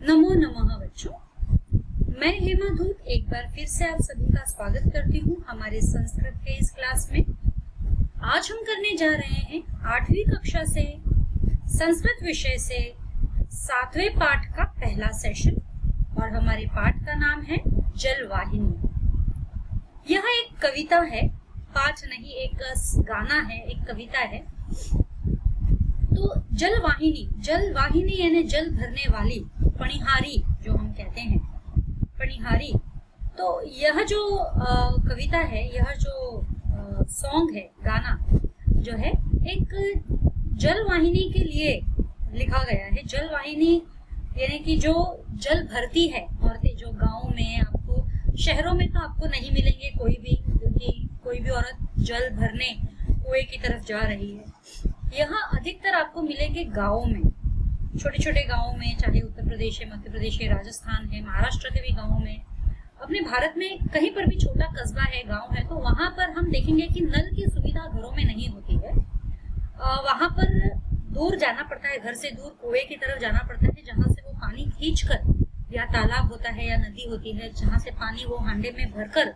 नमो नमः बच्चों, मैं हेमा धूत एक बार फिर से आप सभी का स्वागत करती हूँ हमारे संस्कृत के इस क्लास में। आज हम करने जा रहे हैं 8वीं कक्षा से संस्कृत विषय से 7वें पाठ का पहला सेशन और हमारे पाठ का नाम है जलवाहिनी। यह एक कविता है, पाठ नहीं, एक गाना है, एक कविता है। तो जलवाहिनी यानी जल भरने वाली, पणिहारी जो हम कहते हैं, पणिहारी। तो यह जो कविता है, यह जो सॉन्ग है, गाना जो है, एक जलवाहिनी के लिए लिखा गया है। जलवाहिनी यानी कि जो जल भरती है औरतें, जो गाँव में, आपको शहरों में तो आपको नहीं मिलेंगे कोई भी, क्योंकि कोई भी औरत जल भरने कुएं की तरफ जा रही है। यहाँ अधिकतर आपको मिलेंगे गाँवों में, छोटे छोटे गाँवों में, चाहे उत्तर प्रदेश है, मध्य प्रदेश है, राजस्थान है, महाराष्ट्र के भी गाँवों में, अपने भारत में कहीं पर भी छोटा कस्बा है, गाँव है, तो वहां पर हम देखेंगे कि नल की सुविधा घरों में नहीं होती है। वहां पर दूर जाना पड़ता है, घर से दूर कुएं की तरफ जाना पड़ता है, जहाँ से वो पानी खींच कर, या तालाब होता है या नदी होती है, जहाँ से पानी वो हांडे में भरकर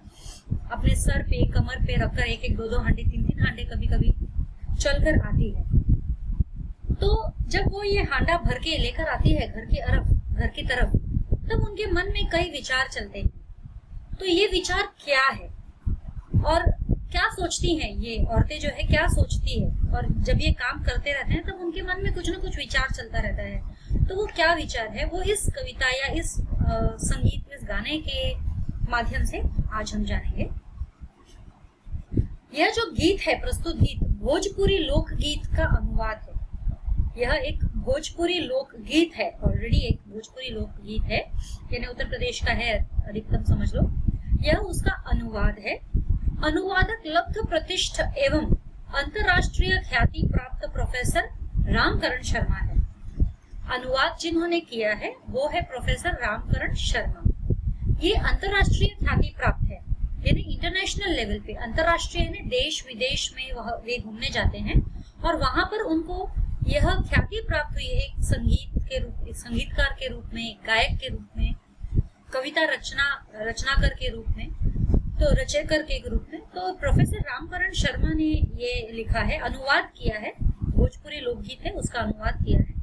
अपने सर पे, कमर पे रखकर एक एक, दो दो हांडे, तीन तीन हांडे कभी कभी चलकर आती है। तो जब वो ये हांडा भर के लेकर आती है घर की तरफ, तब उनके मन में कई विचार चलते हैं। तो ये विचार क्या है और क्या सोचती हैं ये औरतें, जो है क्या सोचती है, और जब ये काम करते रहते हैं तब उनके मन में कुछ ना कुछ विचार चलता रहता है। तो वो क्या विचार है, वो इस कविता या इस संगीत, इस गाने के माध्यम से आज हम जानेंगे। यह जो गीत है, प्रस्तुत गीत, भोजपुरी लोकगीत का अनुवाद है। यह एक भोजपुरी लोकगीत है, ऑलरेडी एक भोजपुरी लोकगीत है, यानी उत्तर प्रदेश का है, अधिकतम समझ लो। यह उसका अनुवाद है। अनुवादक लब्ध प्रतिष्ठ एवं अंतरराष्ट्रीय ख्याति प्राप्त प्रोफेसर रामकरण शर्मा है। अनुवाद जिन्होंने किया है वो है प्रोफेसर रामकरण शर्मा। ये अंतरराष्ट्रीय ख्याति प्राप्त है, यानी इंटरनेशनल लेवल पे, अंतरराष्ट्रीय यानी देश विदेश में वे घूमने जाते हैं और वहां पर उनको यह ख्याति प्राप्त हुई है, एक संगीतकार के रूप में, एक गायक के रूप में, कविता रचनाकार के रूप में, तो रचयिता के रूप में। तो प्रोफेसर रामकरण शर्मा ने ये लिखा है, अनुवाद किया है, भोजपुरी लोकगीत है, उसका अनुवाद किया है।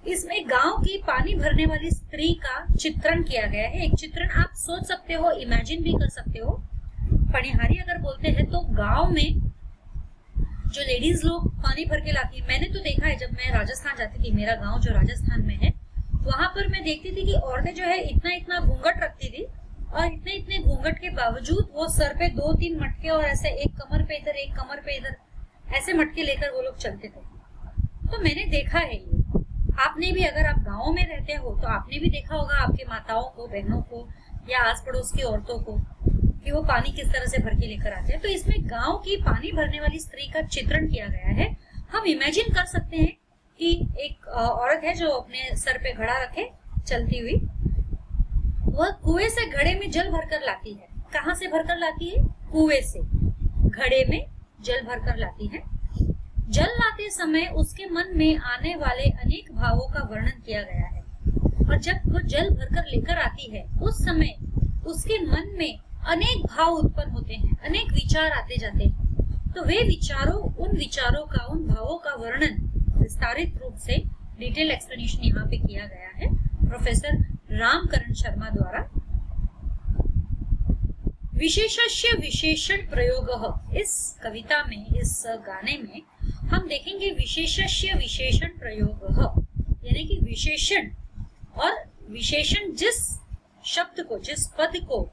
इसमें गांव की पानी भरने वाली स्त्री का चित्रण किया गया है। एक चित्रण आप सोच सकते हो, इमेजिन भी कर सकते हो। पणिहारी अगर बोलते हैं तो गांव में जो लेडीज लोग पानी भर के लाती है, मैंने तो देखा है जब मैं राजस्थान जाती थी, मेरा गांव जो राजस्थान में है, वहां पर मैं देखती थी कि औरतें जो है इतना इतना घूंघट रखती थी, और इतने इतने घूंघट के बावजूद वो सर पे 2-3 मटके, और ऐसे एक कमर पे इधर, एक कमर पे इधर, ऐसे मटके लेकर वो लोग चलते थे। तो मैंने देखा है ये। आपने भी, अगर आप गाँव में रहते हो तो आपने भी देखा होगा आपके माताओं को, बहनों को, या आस पड़ोस की औरतों को, कि वो पानी किस तरह से भर के लेकर आते हैं। तो इसमें गांव की पानी भरने वाली स्त्री का चित्रण किया गया है। हम इमेजिन कर सकते हैं कि एक औरत है जो अपने सर पे घड़ा रखे चलती हुई, वह कुएं से घड़े में जल भरकर लाती है। कहाँ से भरकर लाती है? कुएं से घड़े में जल भरकर लाती है। जल लाते समय उसके मन में आने वाले अनेक भावों का वर्णन किया गया है, और जब वो जल भरकर लेकर आती है उस समय उसके मन में अनेक भाव उत्पन्न होते हैं, अनेक विचार आते जाते हैं। तो वे विचारों, उन भावों का वर्णन विस्तारित रूप से, डिटेल एक्सप्लेनेशन यहाँ पे किया गया है प्रोफेसर रामकरण शर्मा द्वारा। विशेषस्य विशेषण प्रयोग, इस कविता में, इस गाने में हम देखेंगे विशेषस्य विशेषण प्रयोग, यानी कि विशेषण, और विशेषण जिस शब्द को, जिस पद को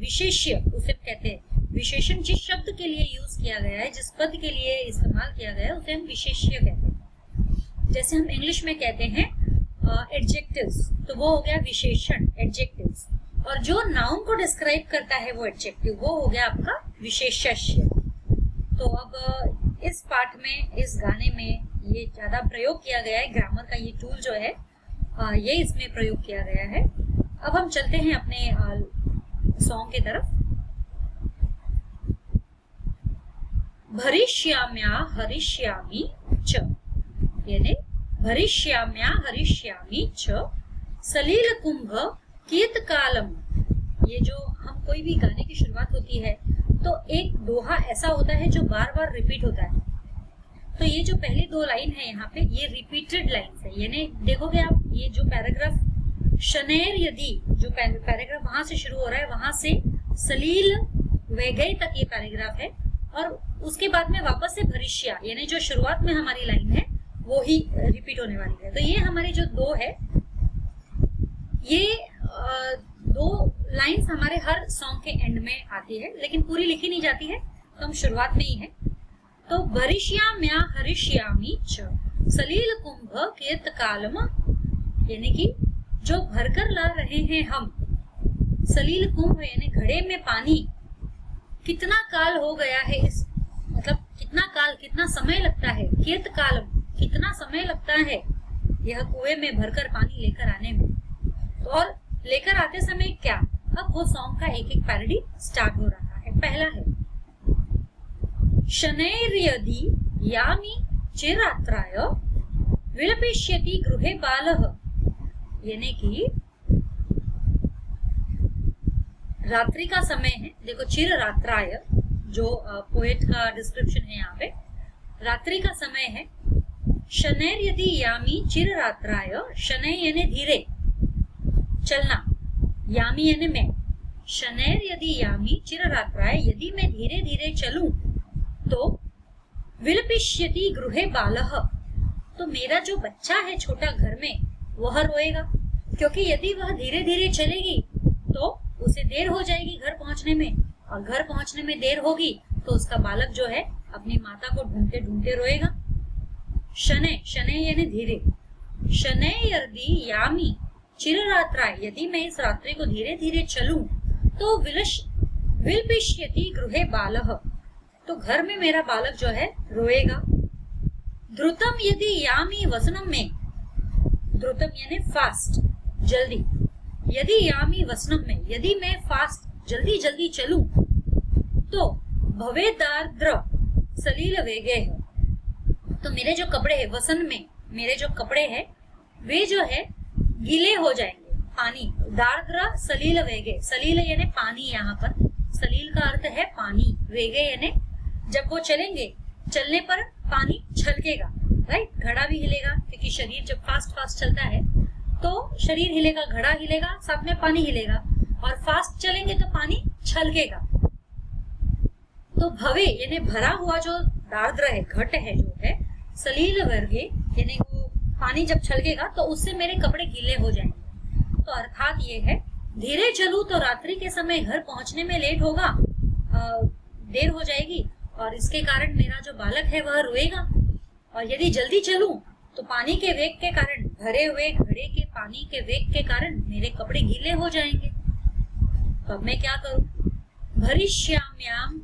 विशेष्य उसे कहते हैं, विशेषण जिस शब्द के लिए यूज किया गया है, जिस पद के लिए इस्तेमाल किया गया है, उसे हम विशेष्य कहते हैं। जैसे हम इंग्लिश में कहते हैं एडजेक्टिव्स, तो वो हो गया विशेषण, एडजेक्टिव्स, और जो नाउन को डिस्क्राइब करता है वो एडजेक्टिव, वो हो गया आपका विशेष्य। तो अब इस पाठ में, इस गाने में ये ज्यादा प्रयोग किया गया है, ग्रामर का ये टूल जो है ये इसमें प्रयोग किया गया है। अब हम चलते हैं अपने सॉन्ग की तरफ। भरिष्याम्या हरिष्यामि च, यानी भरिष्याम्या हरिष्यामि च सलील कुंभ कीर्तकालम। ये जो हम कोई भी गाने की शुरुआत होती है तो एक दोहा ऐसा होता है जो बार बार रिपीट होता है। तो ये जो पहली दो लाइन है यहाँ पे ये रिपीटेड लाइंस है, यानी देखोगे आप ये जो पैराग्राफ शनैर यदि जो पैराग्राफ वहां से शुरू हो रहा है वहां से सलील वैगय तक ये पैराग्राफ है और उसके बाद में वापस से भरिष्या यानी जो शुरुआत में हमारी लाइन है वो ही रिपीट होने वाली है। तो ये हमारे जो दो है ये दो लाइंस हमारे हर सॉन्ग के एंड में आती है लेकिन पूरी लिखी नहीं जाती है तो हम शुरुआत में ही है। तो भरिष्याम्या हरिष्यामि च सलील कुंभ कीर्तकालम, यानी कि जो भरकर ला रहे हैं हम सलील कुंभ यानी घड़े में पानी। कितना काल हो गया है इस मतलब कितना काल कितना समय लगता है, कीर्तकालम कितना समय लगता है यह कुएं में भरकर पानी लेकर आने में। तो और लेकर आते समय क्या, अब वो सॉन्ग का एक एक पैरोडी स्टार्ट हो रहा है। पहला है शनैर्यदि यामि चिरात्राय विलपिष्यति गृहे बालः, यानी कि रात्रि का समय है। देखो चिर रात्राय जो पोएट का डिस्क्रिप्शन है यहाँ पे, रात्रि का समय है। शनैर्यदि यामि चिर रात्राय, शनै यानी धीरे चलना, यामी यानी मैं। शनैर यदि यामी चिर रात्राय, यदि मैं धीरे धीरे चलूं तो विलपिष्यति गृहे बालः, तो मेरा जो बच्चा है छोटा घर में वह रोएगा, क्योंकि यदि वह धीरे धीरे चलेगी तो उसे देर हो जाएगी घर पहुंचने में, और घर पहुंचने में देर होगी तो उसका बालक जो है अपनी माता को ढूंढते ढूंढते रोएगा। शनै, शनै यानी धीरे। शनै यदि यामी चिररात्राय, यदि मैं इस रात्रि को धीरे धीरे चलूं तो विलपिष्यति गृहे बालः, तो घर में मेरा बालक जो है रोएगा। द्रुतम यदि यामी वसनम में, द्रुतम यानी फास्ट जल्दी, यदि यामी वसनम में, यदि मैं फास्ट जल्दी जल्दी चलूं तो भवेदार्द्र सलील वेगे है, तो मेरे जो कपड़े है वसन में मेरे जो कपड़े है वे जो है गीले हो जाएंगे। पानी, दार्द्र सलील वेगे, सलील यानी पानी, यहाँ पर सलील का अर्थ है पानी, वेगे यानी जब वो चलेंगे चलने पर पानी छलकेगा, राइट। घड़ा भी हिलेगा क्योंकि शरीर जब फास्ट फास्ट चलता है तो शरीर हिलेगा, घड़ा हिलेगा, साथ में पानी हिलेगा, और फास्ट चलेंगे तो पानी छलकेगा। तो भवे यानी भरा हुआ जो दार्द्र है, घट है जो है, सलील वर्गे यानी वो पानी जब छलकेगा तो उससे मेरे कपड़े गीले हो जाएंगे। तो अर्थात ये है धीरे चलूं तो रात्रि के समय घर पहुंचने में लेट होगा, देर हो जाएगी, और इसके कारण मेरा जो बालक है वह रोएगा। और यदि जल्दी चलूं तो पानी के वेग के कारण, भरे हुए घड़े के पानी के वेग के कारण मेरे कपड़े गीले हो जाएंगे। तो अब मैं क्या करूं? भरिष्याम्याम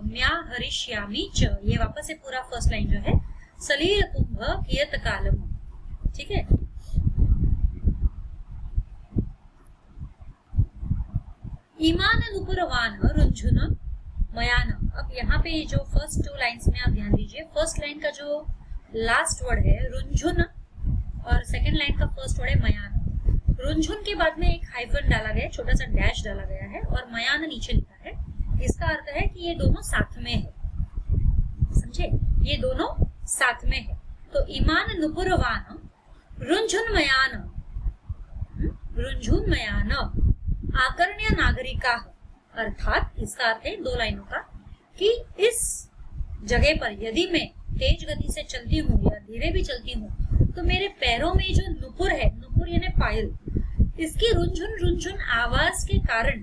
म्या हरिष्यामि च, ये वापस से पूरा फर्स्ट लाइन जो है, सलील कुंभ कीर्तकालम, ठीक है। ईमान नुपुरवान रुंझुन मयान। अब यहाँ पे जो फर्स्ट टू लाइंस में आप ध्यान दीजिए, फर्स्ट लाइन का जो लास्ट वर्ड है रुंझुन और सेकंड लाइन का फर्स्ट वर्ड है मयान। रुंझुन के बाद में एक हाइफन डाला गया, छोटा सा डैश डाला गया है, और मयान नीचे लिखा है। इसका अर्थ है कि ये दोनों साथ में है, समझे, ये दोनों साथ में है। तो ईमान नुपुरवान रुंझुन मयान, रुंझुन मयान आकर्ण्य नागरिका, अर्थात इसका अर्थ है दो लाइनों का कि इस जगह पर यदि मैं तेज गति से चलती हूँ या धीरे भी चलती हूँ तो मेरे पैरों में जो नुपुर है, नुपुर यानी पायल, इसकी रुंझुन रुंझुन आवाज के कारण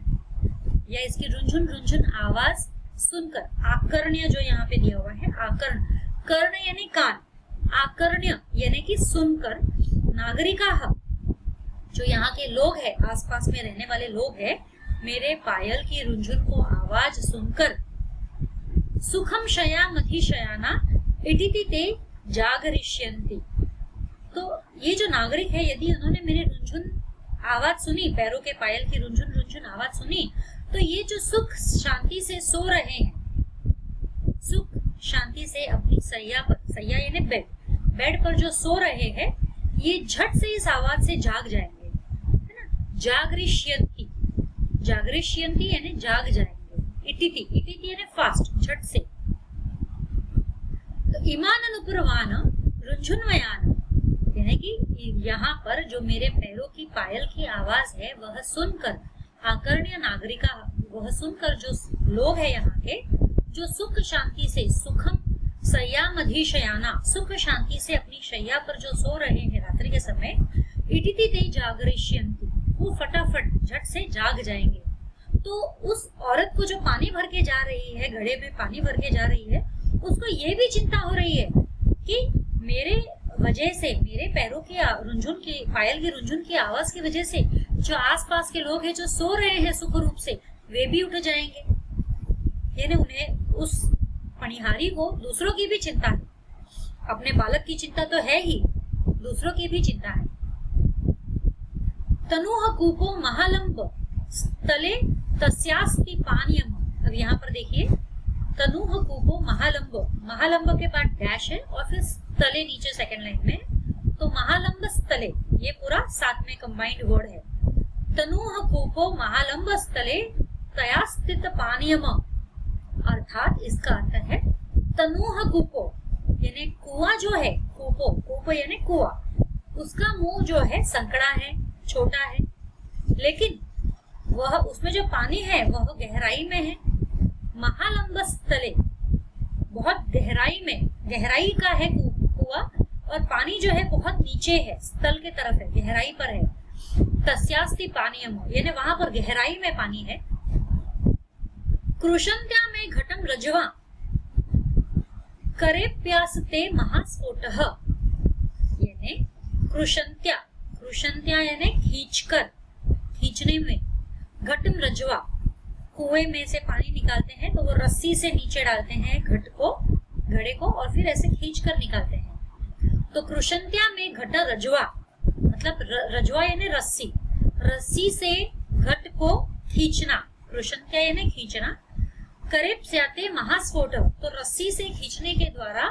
या इसकी रुंझुन रुंझुन आवाज सुनकर, आकर्ण्य जो यहाँ पे दिया हुआ है, आकर्ण, कर्ण यानी कान, आकर्ण्य यानी कि सुनकर, नागरिका जो यहाँ के लोग हैं, आसपास में रहने वाले लोग हैं, मेरे पायल की रुंझुन को आवाज सुनकर सुखम शया मथि शयाना इटिति ते जागरिष्यन्ति। तो ये जो नागरिक है, यदि उन्होंने मेरे रुंझुन आवाज सुनी, पैरों के पायल की रुंझुन रुंझुन आवाज सुनी, तो ये जो सुख शांति से सो रहे हैं, सुख शांति से अपनी सैया पर, सैया यानी बेड, बेड पर जो सो रहे हैं, ये झट से इस आवाज से जाग जाएंगे, है ना। जागरिष्यन्ति, जागरिष्यन्ति यानी जाग जाएंगे। इटिति, इटिति यानी फास्ट, झट से। तो इमान अनुपुरवान रुंझुनवयान, यानी कि यहाँ पर जो मेरे पैरों की पायल की आवाज है वह सुनकर आकर्ण्य नागरिका, वह सुनकर जो लोग है यहाँ के, जो सुख शांति से, सुखम शय्यामधिशयाना, सुख शांति से अपनी शैया पर जो सो रहे हैं रात्रि के समय, इटिति ते जागरिष्यन्ति, वो फटाफट झट से जाग जाएंगे। तो उस औरत को जो पानी भर के जा रही है, घड़े में पानी भर के जा रही है, उसको ये भी चिंता हो रही है कि मेरे वजह से, मेरे पैरों की रुंझुन की, पायल की रुंझुन की आवाज की वजह से जो आसपास के लोग हैं जो सो रहे हैं सुख रूप से, वे भी उठ जाएंगे। यानी उन्हें, उस पनिहारी को दूसरों की भी चिंता है, अपने बालक की चिंता तो है ही, दूसरों की भी चिंता है। तनुह कूपो महालंब स्थले तस्यास्ति पानीयम। अब यहाँ पर देखिए, तनुह कूपो महालंब, महालंब के बाद डैश है और फिर स्थले नीचे सेकंड लाइन में, तो महालंब स्थले, ये पूरा साथ में कंबाइंड वर्ड है। तनुह कूपो महालंब स्थले तया स्थित पानीयम, अर्थात इसका अर्थ है तनुह कूपो यानी कुआं जो है, कूपो, कूपो यानी कुआं, उसका मुंह जो है संकड़ा है, छोटा है, लेकिन वह, उसमें जो पानी है वह गहराई में है। महालंब स्थले, बहुत गहराई में, गहराई का है कुआं, और पानी जो है बहुत नीचे है, स्थल के तरफ है, गहराई पर है। तस्यास्ति पानीयम, यानी वहां पर गहराई में पानी है। कृशन्त्या में घटम रजवा करे प्यासते महास्फोटः, यानी कृशन्त्या, कृशन्त्या यानी खींचकर, खींचने में, घटम रजवा, कुएं में से पानी निकालते हैं तो वो रस्सी से नीचे डालते हैं घट को, घड़े को, और फिर ऐसे खींचकर निकालते हैं। तो कृशन्त्या में घट रजवा, मतलब रजवा यानी रस्सी, रस्सी से घट को खींचना, कृशन्त्या यानी खींचना। करे प्याते महास्फोट, तो रस्सी से खींचने के द्वारा,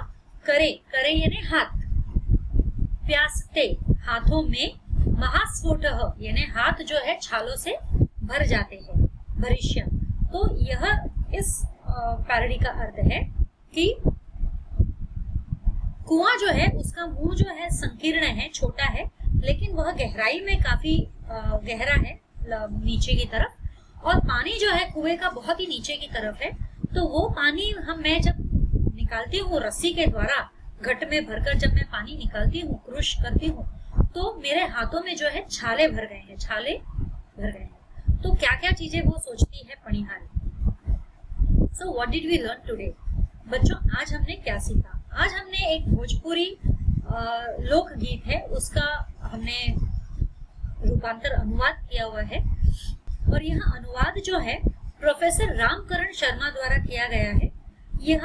करे, करे यानी हाथ, प्यासते हाथों में, महास्फोट यानी हाथ जो है छालों से भर जाते हैं, भरिष्य। तो यह इस पैरोडी का अर्थ है कि कुआं जो है उसका मुंह जो है संकीर्ण है, छोटा है, लेकिन वह गहराई में काफी गहरा है, नीचे की तरफ, और पानी जो है कुएं का बहुत ही नीचे की तरफ है। तो वो पानी मैं जब निकालती हूँ रस्सी के द्वारा, घट में भरकर जब मैं पानी निकालती हूँ, क्रुश करती हूँ, तो मेरे हाथों में जो है छाले भर गए हैं, छाले भर गए हैं। तो क्या क्या चीजें वो सोचती है पनिहारी। So what did we learn today? बच्चों, आज हमने क्या सीखा? आज हमने एक भोजपुरी लोकगीत है, उसका हमने रूपांतर अनुवाद किया हुआ है, और यह अनुवाद जो है प्रोफेसर रामकरण शर्मा द्वारा किया गया है। यह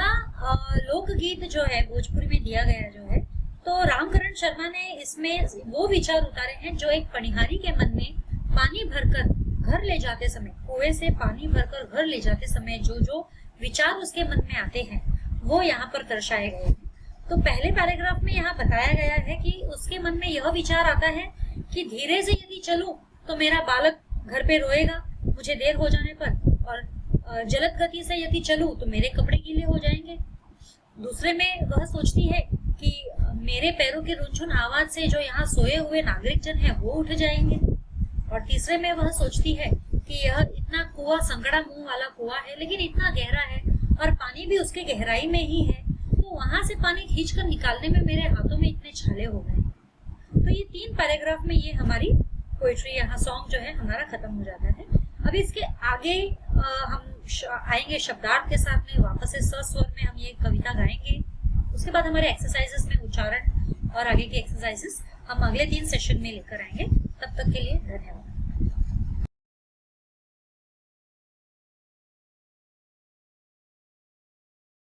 लोकगीत जो है भोजपुरी में दिया गया जो है, तो रामकरण शर्मा ने इसमें वो विचार उतारे हैं जो एक पनिहारी के मन में पानी भरकर घर ले जाते समय, कुएं से पानी भरकर घर ले जाते समय जो जो विचार उसके मन में आते हैं वो यहाँ पर दर्शाए गए हैं। तो पहले पैराग्राफ में यहाँ बताया गया है कि उसके मन में यह विचार आता है कि धीरे से यदि चलूं तो मेरा बालक घर पे रोएगा मुझे देर हो जाने पर, और जलद गति से यदि चलूं तो मेरे कपड़े गीले हो जाएंगे। दूसरे में वह सोचती है कि मेरे पैरों की रुनझुन आवाज से जो यहाँ सोए हुए नागरिक जन है वो उठ जाएंगे। और तीसरे में वह सोचती है कि यह इतना कुआं, संकड़ा मुंह वाला कुआं है, लेकिन इतना गहरा है और पानी भी उसके गहराई में ही है, तो वहां से पानी खींचकर निकालने में मेरे हाथों में इतने छाले हो गए। तो ये 3 पैराग्राफ में ये हमारी पोएट्री, यहाँ सॉन्ग जो है हमारा खत्म हो जाता है। अब इसके आगे हम आएंगे शब्दार्थ के साथ में, वापस से सस्वर में हम ये कविता गाएंगे। उसके बाद हमारे एक्सरसाइजेस में उच्चारण और आगे के एक्सरसाइजेस हम अगले 3 सेशन में लेकर आएंगे। तब तक के लिए धन्यवाद।